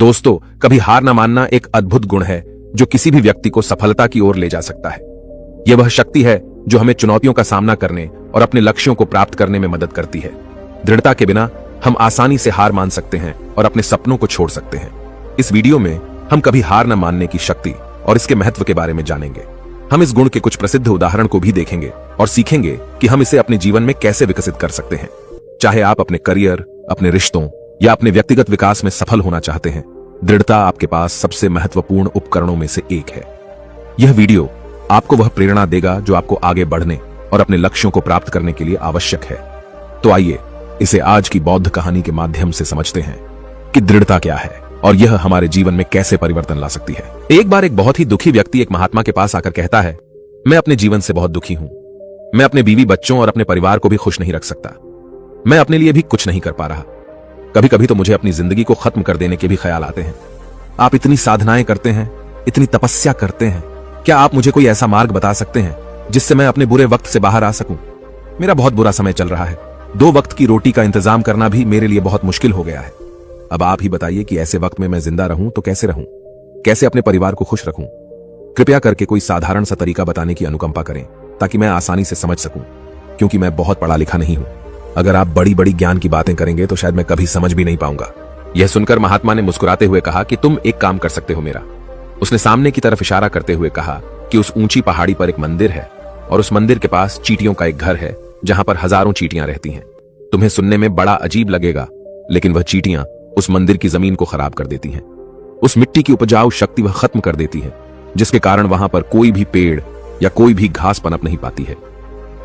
दोस्तों, कभी हार न मानना एक अद्भुत गुण है जो किसी भी व्यक्ति को सफलता की ओर ले जा सकता है। यह वह शक्ति है जो हमें चुनौतियों का सामना करने और अपने लक्ष्यों को प्राप्त करने में मदद करती है। दृढ़ता के बिना हम आसानी से हार मान सकते हैं और अपने सपनों को छोड़ सकते हैं। इस वीडियो में हम कभी हार न मानने की शक्ति और इसके महत्व के बारे में जानेंगे। हम इस गुण के कुछ प्रसिद्ध उदाहरण को भी देखेंगे और सीखेंगे कि हम इसे अपने जीवन में कैसे विकसित कर सकते हैं। चाहे आप अपने करियर, अपने रिश्तों या अपने व्यक्तिगत विकास में सफल होना चाहते हैं, दृढ़ता आपके पास सबसे महत्वपूर्ण उपकरणों में से एक है। यह वीडियो आपको वह प्रेरणा देगा जो आपको आगे बढ़ने और अपने लक्ष्यों को प्राप्त करने के लिए आवश्यक है। तो आइए इसे आज की बौद्ध कहानी के माध्यम से समझते हैं कि दृढ़ता क्या है और यह हमारे जीवन में कैसे परिवर्तन ला सकती है। एक बार एक बहुत ही दुखी व्यक्ति एक महात्मा के पास आकर कहता है, मैं अपने जीवन से बहुत दुखी हूं। मैं अपने बीवी बच्चों और अपने परिवार को भी खुश नहीं रख सकता। मैं अपने लिए भी कुछ नहीं कर पा रहा। कभी कभी तो मुझे अपनी जिंदगी को खत्म कर देने के भी ख्याल आते हैं। आप इतनी साधनाएं करते हैं, इतनी तपस्या करते हैं, क्या आप मुझे कोई ऐसा मार्ग बता सकते हैं जिससे मैं अपने बुरे वक्त से बाहर आ सकूं? मेरा बहुत बुरा समय चल रहा है। 2 वक्त की रोटी का इंतजाम करना भी मेरे लिए बहुत मुश्किल हो गया है। अब आप ही बताइए कि ऐसे वक्त में मैं जिंदा रहूं तो कैसे रहूं, कैसे अपने परिवार को खुश रखूं? कृपया करके कोई साधारण सा तरीका बताने की अनुकंपा करें ताकि मैं आसानी से समझ सकूं, क्योंकि मैं बहुत पढ़ा लिखा नहीं हूं। अगर आप बड़ी बड़ी ज्ञान की बातें करेंगे तो शायद मैं कभी समझ भी नहीं पाऊंगा। यह सुनकर महात्मा ने मुस्कुराते हुए कहा कि तुम एक काम कर सकते हो मेरा। उसने सामने की तरफ इशारा करते हुए कहा कि उस ऊंची पहाड़ी पर एक मंदिर है और उस मंदिर के पास चींटियों का एक घर है जहां पर हजारों चींटियां रहती हैं। तुम्हें सुनने में बड़ा अजीब लगेगा, लेकिन वह चींटियां उस मंदिर की जमीन को खराब कर देती हैं। उस मिट्टी की उपजाऊ शक्ति वह खत्म कर देती है, जिसके कारण वहां पर कोई भी पेड़ या कोई भी घास पनप नहीं पाती है।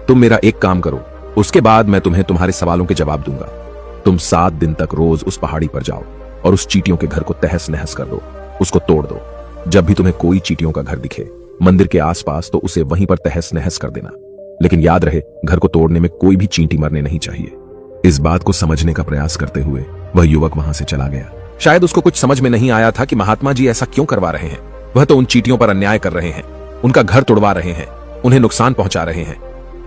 तुम मेरा एक काम करो, उसके बाद मैं तुम्हें तुम्हारे सवालों के जवाब दूंगा। तुम 7 दिन तक रोज उस पहाड़ी पर जाओ और उस चींटियों के घर को तहस नहस कर दो, उसको तोड़ दो। जब भी तुम्हें कोई चींटियों का घर दिखे मंदिर के आसपास तो उसे वहीं पर तहस नहस कर देना। लेकिन याद रहे, घर को तोड़ने में कोई भी चींटी मरने नहीं चाहिए। इस बात को समझने का प्रयास करते हुए वह युवक वहां से चला गया। शायद उसको कुछ समझ में नहीं आया था कि महात्मा जी ऐसा क्यों करवा रहे हैं। वह तो उन चींटियों पर अन्याय कर रहे हैं, उनका घर तोड़वा रहे हैं, उन्हें नुकसान पहुंचा रहे हैं।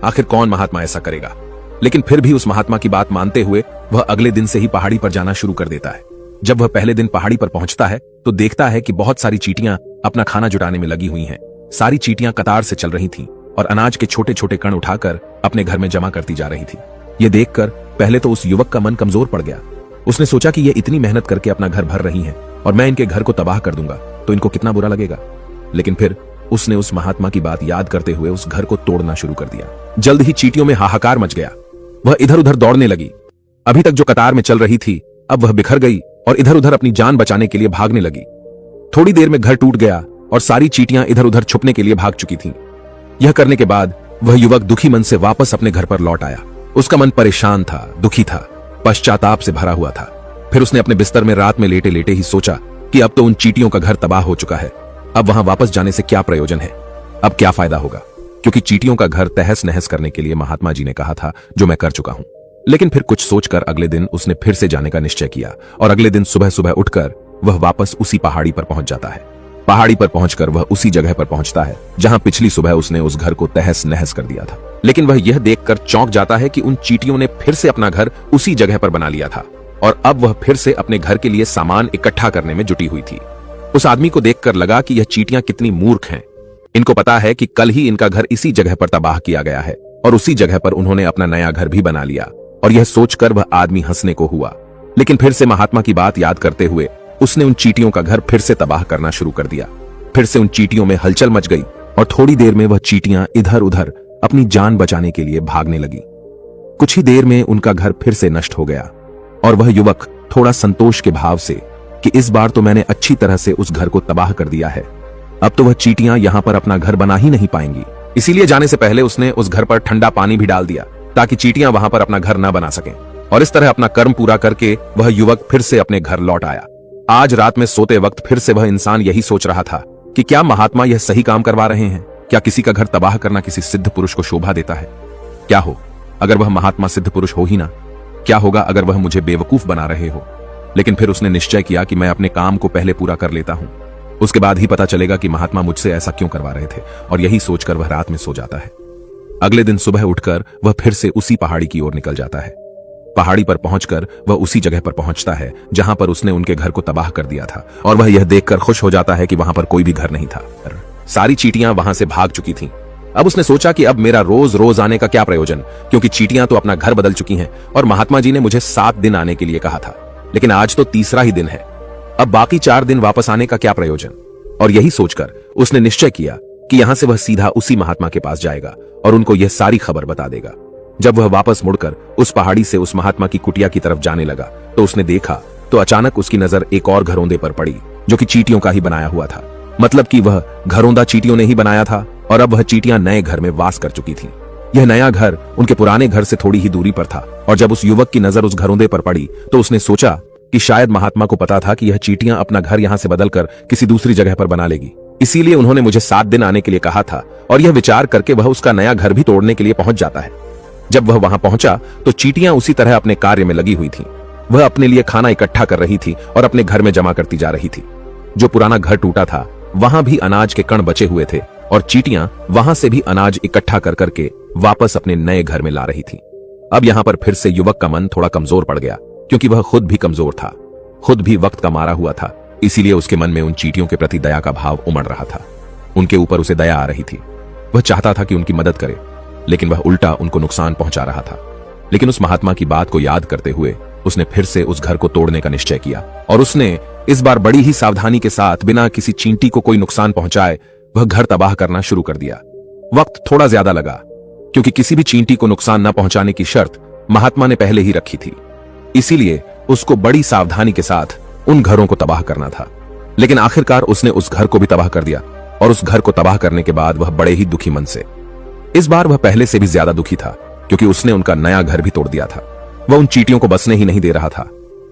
आखिर कौन महात्मा ऐसा करेगा? लेकिन फिर भी उस महात्मा की बात मानते हुए वह अगले दिन से ही पहाड़ी पर जाना शुरू कर देता है। जब वह पहले दिन पहाड़ी पर पहुंचता है तो देखता है कि बहुत सारी चींटियां अपना खाना जुटाने में लगी हुई हैं। सारी चींटियां कतार से चल रही थीं और अनाज के छोटे छोटे कण उठाकर अपने घर में जमा करती जा रही थी। ये देखकर पहले तो उस युवक का मन कमजोर पड़ गया। उसने सोचा कि ये इतनी मेहनत करके अपना घर भर रही हैं और मैं इनके घर को तबाह कर दूंगा तो इनको कितना बुरा लगेगा। लेकिन फिर उसने उस महात्मा की बात याद करते हुए उस घर को तोड़ना शुरू कर दिया। जल्द ही चींटियों में हाहाकार मच गया। वह इधर उधर दौड़ने लगी। अभी तक जो कतार में चल रही थी अब वह बिखर गई और इधर उधर अपनी जान बचाने के लिए भागने लगी। थोड़ी देर में घर टूट गया और सारी चींटियां इधर उधर छुपने के लिए भाग चुकी थीं। यह करने के बाद वह युवक दुखी मन से वापस अपने घर पर लौट आया। उसका मन परेशान था, दुखी था, पश्चाताप से भरा हुआ था। फिर उसने अपने बिस्तर में रात में लेटे लेटे ही सोचा कि अब तो उन चींटियों का घर तबाह हो चुका है। अब वहां वापस जाने से क्या प्रयोजन है? अब क्या फायदा होगा? क्योंकि चींटियों का घर तहस नहस करने के लिए महात्मा जी ने कहा था, जो मैं कर चुका हूं। लेकिन फिर कुछ सोचकर अगले दिन उसने फिर से जाने का निश्चय किया और अगले दिन सुबह सुबह उठकर वह वापस उसी पहाड़ी पर पहुंच जाता है। पहाड़ी पर पहुंचकर वह उसी जगह पर पहुंचता है जहां पिछली सुबह उसने उस घर को तहस नहस कर दिया था। लेकिन वह यह देखकर चौंक जाता है कि उन चींटियों ने फिर से अपना घर उसी जगह पर बना लिया था और अब वह फिर से अपने घर के लिए सामान इकट्ठा करने में जुटी हुई थी। उस आदमी को देखकर लगा कि यह चींटियां कितनी मूर्ख हैं। इनको पता है कि कल ही इनका घर इसी जगह पर तबाह किया गया है और उसी जगह पर उन्होंने अपना नया घर भी बना लिया। और यह सोचकर वह आदमी हंसने को हुआ। लेकिन फिर से महात्मा की बात याद करते हुए उसने उन चींटियों का घर फिर से तबाह करना शुरू कर दिया। फिर से उन चींटियों में हलचल मच गई और थोड़ी देर में वह चींटियां इधर उधर अपनी जान बचाने के लिए भागने लगी। कुछ ही देर में उनका घर फिर से नष्ट हो गया और वह युवक थोड़ा संतोष के भाव से कि इस बार तो मैंने अच्छी तरह से उस घर को तबाह कर दिया है, अब तो वह चींटियां यहां पर अपना घर बना ही नहीं पाएंगी। इसीलिए जाने से पहले उसने उस घर पर ठंडा पानी भी डाल दिया ताकि चींटियां वहां पर अपना घर न बना सकें। और इस तरह अपना कर्म पूरा करके वह युवक फिर से अपने घर लौट आया। आज रात में सोते वक्त फिर से वह इंसान यही सोच रहा था कि क्या महात्मा यह सही काम करवा रहे हैं? क्या किसी का घर तबाह करना किसी सिद्ध पुरुष को शोभा देता है? क्या हो अगर वह महात्मा सिद्ध पुरुष हो ही ना? क्या होगा अगर वह मुझे बेवकूफ बना रहे हो? लेकिन फिर उसने निश्चय किया कि मैं अपने काम को पहले पूरा कर लेता हूं, उसके बाद ही पता चलेगा कि महात्मा मुझसे ऐसा क्यों करवा रहे थे। और यही सोचकर वह रात में सो जाता है। अगले दिन सुबह उठकर वह फिर से उसी पहाड़ी की ओर निकल जाता है। पहाड़ी पर पहुंचकर वह उसी जगह पर पहुंचता है जहां पर उसने उनके घर को तबाह कर दिया था, और वह यह देखकर खुश हो जाता है कि वहां पर कोई भी घर नहीं था। सारी चींटियां वहां से भाग चुकी थीं। अब उसने सोचा कि अब मेरा रोज रोज आने का क्या प्रयोजन, क्योंकि चींटियां तो अपना घर बदल चुकी हैं और महात्मा जी ने मुझे 7 दिन आने के लिए कहा था, लेकिन आज तो तीसरा ही दिन है। अब बाकी 4 दिन वापस आने का क्या प्रयोजन। और यही सोचकर उसने निश्चय किया कि यहां से वह सीधा उसी महात्मा के पास जाएगा और उनको यह सारी खबर बता देगा। जब वह वापस मुड़कर उस पहाड़ी से उस महात्मा की कुटिया की तरफ जाने लगा तो उसने देखा तो अचानक उसकी नजर एक और घरौंदे पर पड़ी जो कि चींटियों का ही बनाया हुआ था। मतलब कि वह घरौंदा चींटियों ने ही बनाया था और अब वह चींटियां नए घर में वास कर चुकी थीं। यह नया घर उनके पुराने घर से थोड़ी ही दूरी पर था, और जब उस युवक की नजर उस घरौंदे पर पड़ी तो उसने सोचा कि शायद महात्मा को पता था कि यह चींटियां अपना घर यहां से बदलकर किसी दूसरी जगह पर बना लेगी, इसीलिए उन्होंने मुझे 7 दिन आने के लिए कहा था। और यह विचार करके वह उसका नया घर भी तोड़ने के लिए पहुंच जाता है। जब वह वहां पहुंचा तो चींटियां उसी तरह अपने कार्य में लगी हुई थीं। वह अपने लिए खाना इकट्ठा कर रही थी और अपने घर में जमा करती जा रही थी। जो पुराना घर टूटा था वहां भी अनाज के कण बचे हुए थे और चींटियां वहां से भी अनाज इकट्ठा कर करके वापस अपने नए घर में ला रही थी। अब यहां पर फिर से युवक का मन थोड़ा कमजोर पड़ गया, क्योंकि वह खुद भी कमजोर था, खुद भी वक्त का मारा हुआ था। इसीलिए उसके मन में उन चींटियों के प्रति दया का भाव उमड़ रहा था। उनके ऊपर उसे दया आ रही थी। वह चाहता था कि उनकी मदद करे, लेकिन वह उल्टा उनको नुकसान पहुंचा रहा था। लेकिन उस महात्मा की बात को याद करते हुए उसने फिर से उस घर को तोड़ने का निश्चय किया, और उसने इस बार बड़ी ही सावधानी के साथ बिना किसी चींटी को कोई नुकसान पहुंचाए वह घर तबाह करना शुरू कर दिया। वक्त थोड़ा ज्यादा लगा, क्योंकि किसी भी चींटी को नुकसान न पहुंचाने की शर्त महात्मा ने पहले ही रखी थी। इसीलिए उसको बड़ी सावधानी के साथ उन घरों को तबाह करना था। लेकिन आखिरकार उसने उस घर को भी तबाह कर दिया, और उस घर को तबाह करने के बाद वह बड़े ही दुखी मन से, इस बार वह पहले से भी ज्यादा दुखी था, क्योंकि उसने उनका नया घर भी तोड़ दिया था। वह उन चींटियों को बसने ही नहीं दे रहा था,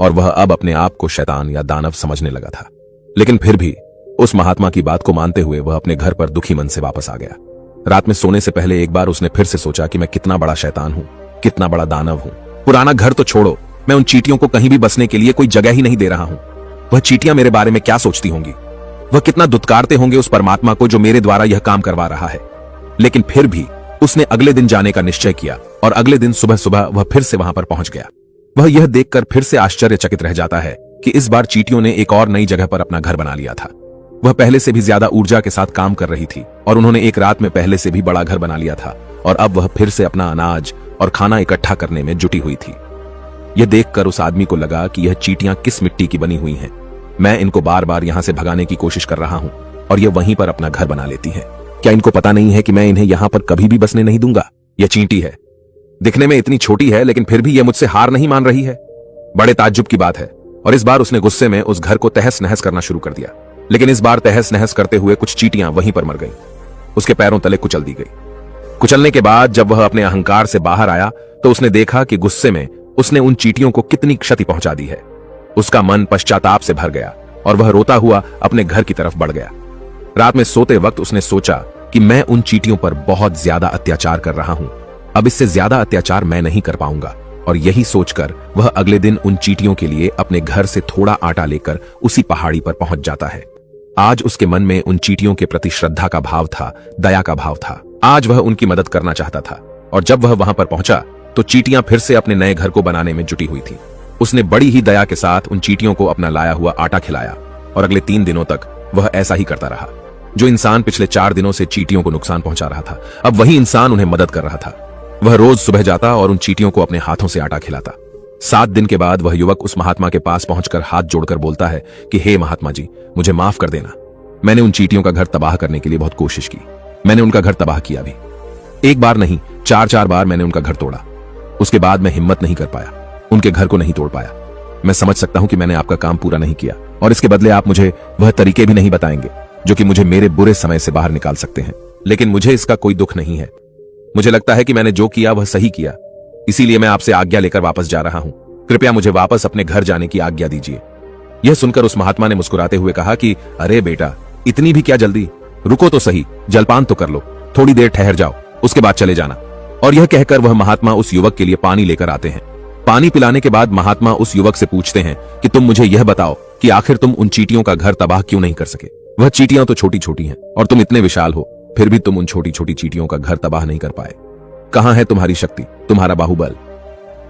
और वह अब अपने आप को शैतान या दानव समझने लगा था। लेकिन फिर भी उस महात्मा की बात को मानते हुए वह अपने घर पर दुखी मन से वापस आ गया। रात में सोने से पहले एक बार उसने फिर से सोचा कि मैं कितना बड़ा शैतान हूं, कितना बड़ा दानव हूं। पुराना घर तो छोड़ो, मैं उन चींटियों को कहीं भी बसने के लिए कोई जगह ही नहीं दे रहा हूं। वह चींटियां मेरे बारे में क्या सोचती होंगी, वह कितना दुत्कारते होंगे उस परमात्मा को जो मेरे द्वारा यह काम करवा रहा है। लेकिन फिर भी उसने अगले दिन जाने का निश्चय किया, और अगले दिन सुबह सुबह वह फिर से वहां पर पहुंच गया। वह यह देखकर फिर से आश्चर्यचकित रह जाता है कि इस बार चींटियों ने एक और नई जगह पर अपना घर बना लिया था। वह पहले से भी ज्यादा ऊर्जा के साथ काम कर रही थी, और उन्होंने एक रात में पहले से भी बड़ा घर बना लिया था, और अब वह फिर से अपना अनाज और खाना इकट्ठा करने में जुटी हुई थी। यह देखकर उस आदमी को लगा कि यह चींटियां किस मिट्टी की बनी हुई हैं। मैं इनको बार बार यहां से भगाने की कोशिश कर रहा हूं, और यह वहीं पर अपना घर बना लेती हैं। क्या इनको पता नहीं है कि मैं इन्हें यहां पर कभी भी बसने नहीं दूंगा। यह चींटी है, दिखने में इतनी छोटी है, लेकिन फिर भी यह मुझसे हार नहीं मान रही है। बड़े ताज्जुब की बात है। और इस बार उसने गुस्से में उस घर को तहस नहस करना शुरू कर दिया। लेकिन इस बार तहस नहस करते हुए कुछ चींटियां वहीं पर मर गईं। उसके पैरों तले कुचल दी गई। कुचलने के बाद जब वह अपने अहंकार से बाहर आया तो उसने देखा कि गुस्से में उसने उन चींटियों को कितनी क्षति पहुंचा दी है। उसका मन पश्चाताप से भर गया और वह रोता हुआ अपने घर की तरफ बढ़ गया। रात में सोते वक्त उसने सोचा कि मैं उन चींटियों पर बहुत ज्यादा अत्याचार कर रहा हूं, अब इससे ज्यादा अत्याचार मैं नहीं कर पाऊंगा। और यही सोचकर वह अगले दिन उन चींटियों के लिए अपने घर से थोड़ा आटा लेकर उसी पहाड़ी पर पहुंच जाता है। आज उसके मन में उन चींटियों के प्रति श्रद्धा का भाव था, दया का भाव था। आज वह उनकी मदद करना चाहता था। और जब वह वहां पर पहुंचा तो चींटियां फिर से अपने नए घर को बनाने में जुटी हुई थी। उसने बड़ी ही दया के साथ उन चींटियों को अपना लाया हुआ आटा खिलाया, और अगले 3 दिनों तक वह ऐसा ही करता रहा। जो इंसान पिछले 4 दिनों से चींटियों को नुकसान पहुंचा रहा था, अब वही इंसान उन्हें मदद कर रहा था। वह रोज सुबह जाता और उन चींटियों को अपने हाथों से आटा खिलाता। 7 दिन के बाद वह युवक उस महात्मा के पास पहुंचकर हाथ जोड़कर बोलता है कि हे महात्मा जी, मुझे माफ कर देना। मैंने उन चींटियों का घर तबाह करने के लिए बहुत कोशिश की। मैंने उनका घर तबाह किया भी। एक बार नहीं, 4 बार मैंने उनका घर तोड़ा। उसके बाद मैं हिम्मत नहीं कर पाया, उनके घर को नहीं तोड़ पाया। मैं समझ सकता हूं कि मैंने आपका काम पूरा नहीं किया, और इसके बदले आप मुझे वह तरीके भी नहीं बताएंगे जो कि मुझे मेरे बुरे समय से बाहर निकाल सकते हैं। लेकिन मुझे इसका कोई दुख नहीं है। मुझे लगता है कि मैंने जो किया वह सही किया, इसीलिए मैं आपसे आज्ञा लेकर वापस जा रहा हूं। कृपया मुझे वापस अपने घर जाने की आज्ञा दीजिए। यह सुनकर उस महात्मा ने मुस्कुराते हुए कहा कि अरे बेटा, इतनी भी क्या जल्दी, रुको तो सही, जलपान तो कर लो, थोड़ी देर ठहर जाओ, उसके बाद चले जाना। और यह कहकर वह महात्मा उस युवक के लिए पानी लेकर आते हैं। पानी पिलाने के बाद महात्मा उस युवक से पूछते हैं कि तुम मुझे यह बताओ कि आखिर तुम उन चींटियों का घर तबाह क्यों नहीं कर सके। वह चींटियां तो छोटी छोटी हैं और तुम इतने विशाल हो, फिर भी तुम उन छोटी छोटी चींटियों का घर तबाह नहीं कर पाए। कहां है तुम्हारी शक्ति, तुम्हारा बाहुबल।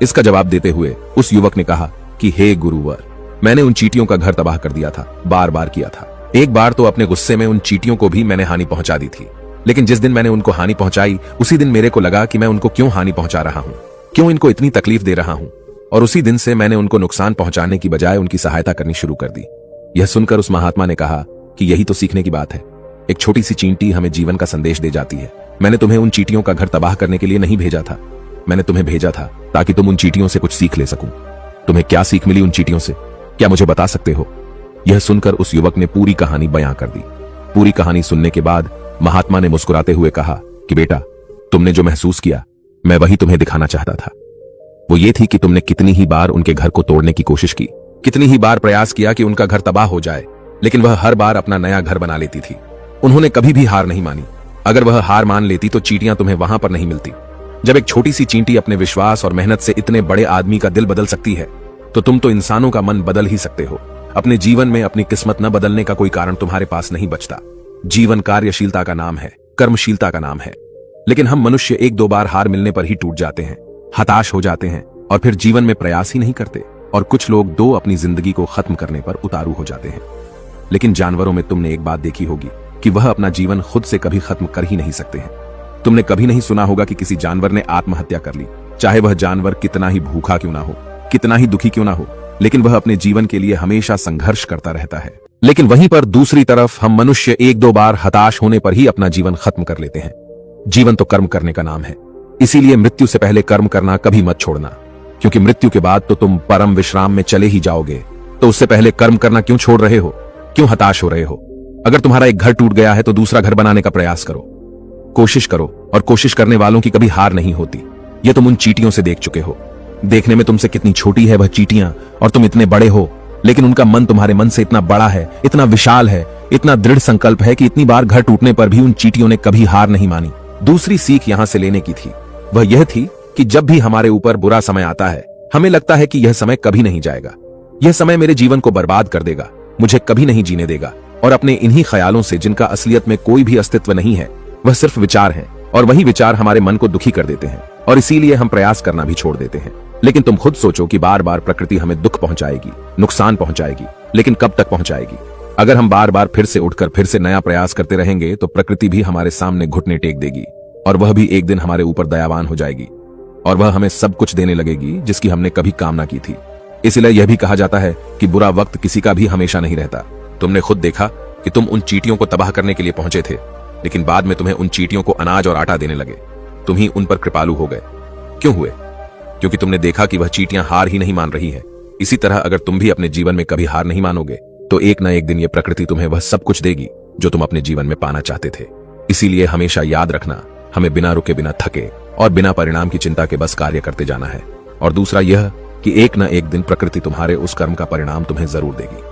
इसका जवाब देते हुए उस युवक ने कहा कि हे गुरुवर, मैंने उन चींटियों का घर तबाह कर दिया था, बार बार किया था। एक बार तो अपने गुस्से में उन चींटियों को भी मैंने हानि पहुंचा दी थी, लेकिन जिस दिन मैंने उनको हानि पहुंचाई उसी दिन मेरे को लगा कि मैं उनको क्यों हानि पहुंचा रहा हूं, क्यों इनको इतनी तकलीफ दे रहा हूं, और उसी दिन से मैंने उनको नुकसान पहुंचाने की बजाय उनकी सहायता करनी शुरू कर दी। यह सुनकर उस महात्मा ने कहा कि यही तो सीखने की बात है। एक छोटी सी चींटी हमें जीवन का संदेश दे जाती है। मैंने तुम्हें उन चींटियों का घर तबाह करने के लिए नहीं भेजा था, मैंने तुम्हें भेजा था ताकि तुम उन चींटियों से कुछ सीख ले सकूं। तुम्हें क्या सीख मिली उन चींटियों से, क्या मुझे बता सकते हो? यह सुनकर उस युवक ने पूरी कहानी बयां कर दी। पूरी कहानी सुनने के बाद महात्मा ने मुस्कुराते हुए कहा कि बेटा, तुमने जो महसूस किया मैं वही तुम्हें दिखाना चाहता था। वो ये थी कि तुमने कितनी ही बार उनके घर को तोड़ने की कोशिश की, कितनी ही बार प्रयास किया कि उनका घर तबाह हो जाए, लेकिन वह हर बार अपना नया घर बना लेती थी। उन्होंने कभी भी हार नहीं मानी। अगर वह हार मान लेती तो चींटियां तुम्हें वहां पर नहीं मिलती। जब एक छोटी सी चींटी अपने विश्वास और मेहनत से इतने बड़े आदमी का दिल बदल सकती है, तो तुम तो इंसानों का मन बदल ही सकते हो। अपने जीवन में अपनी किस्मत न बदलने का कोई कारण तुम्हारे पास नहीं बचता। जीवन कार्यशीलता का नाम है, कर्मशीलता का नाम है। लेकिन हम मनुष्य एक दो बार हार मिलने पर ही टूट जाते हैं, हताश हो जाते हैं और फिर जीवन में प्रयास ही नहीं करते। और कुछ लोग दो अपनी जिंदगी को खत्म करने पर उतारू हो जाते हैं। लेकिन जानवरों में तुमने एक बात देखी होगी कि वह अपना जीवन खुद से कभी खत्म कर ही नहीं सकते हैं। तुमने कभी नहीं सुना होगा कि किसी जानवर ने आत्महत्या कर ली, चाहे वह जानवर कितना ही भूखा क्यों ना हो, कितना ही दुखी क्यों ना हो, लेकिन वह अपने जीवन के लिए हमेशा संघर्ष करता रहता है। लेकिन वहीं पर दूसरी तरफ हम मनुष्य एक दो बार हताश होने पर ही अपना जीवन खत्म कर लेते हैं। जीवन तो कर्म करने का नाम है, इसीलिए मृत्यु से पहले कर्म करना कभी मत छोड़ना, क्योंकि मृत्यु के बाद तो तुम परम विश्राम में चले ही जाओगे। तो उससे पहले कर्म करना क्यों छोड़ रहे हो, क्यों हताश हो रहे हो? अगर तुम्हारा एक घर टूट गया है तो दूसरा घर बनाने का प्रयास करो, कोशिश करो, और कोशिश करने वालों की कभी हार नहीं होती। यह तुम उन चींटियों से देख चुके हो। देखने में तुमसे कितनी छोटी है वह चींटियां और तुम इतने बड़े हो, लेकिन उनका मन तुम्हारे मन से इतना बड़ा है, इतना विशाल है, इतना दृढ़ संकल्प है कि इतनी बार घर टूटने पर भी उन चींटियों ने कभी हार नहीं मानी। दूसरी सीख यहां से लेने की थी, वह यह थी कि जब भी हमारे ऊपर बुरा समय आता है, हमें लगता है कि यह समय कभी नहीं जाएगा, यह समय मेरे जीवन को बर्बाद कर देगा, मुझे कभी नहीं जीने देगा। और अपने इन्हीं ख्यालों से, जिनका असलियत में कोई भी अस्तित्व नहीं है, वह सिर्फ विचार हैं, और वही विचार हमारे मन को दुखी कर देते हैं और इसीलिए हम प्रयास करना भी छोड़ देते हैं। लेकिन तुम खुद सोचो कि बार बार प्रकृति हमें दुख पहुंचाएगी, नुकसान पहुंचाएगी, लेकिन कब तक पहुंचाएगी? अगर हम बार बार फिर से उठकर फिर से नया प्रयास करते रहेंगे तो प्रकृति भी हमारे सामने घुटने टेक देगी और वह भी एक दिन हमारे ऊपर दयावान हो जाएगी और वह हमें सब कुछ देने लगेगी जिसकी हमने कभी कामना की थी। इसलिए यह भी कहा जाता है कि बुरा वक्त किसी का भी हमेशा नहीं रहता। तुमने खुद देखा कि तुम उन चींटियों को तबाह करने के लिए पहुंचे थे, लेकिन बाद में तुम्हें उन चींटियों को अनाज और आटा देने लगे। तुम ही उन पर कृपालु हो गए। क्यों हुए? क्योंकि तुमने देखा कि वह चींटियां हार ही नहीं मान रही हैं। इसी तरह अगर तुम भी अपने जीवन में कभी हार नहीं मानोगे तो एक न एक दिन यह प्रकृति तुम्हें वह सब कुछ देगी जो तुम अपने जीवन में पाना चाहते थे। इसीलिए हमेशा याद रखना, हमें बिना रुके, बिना थके और बिना परिणाम की चिंता के बस कार्य करते जाना है। और दूसरा यह कि एक न एक दिन प्रकृति तुम्हारे उस कर्म का परिणाम तुम्हें जरूर देगी।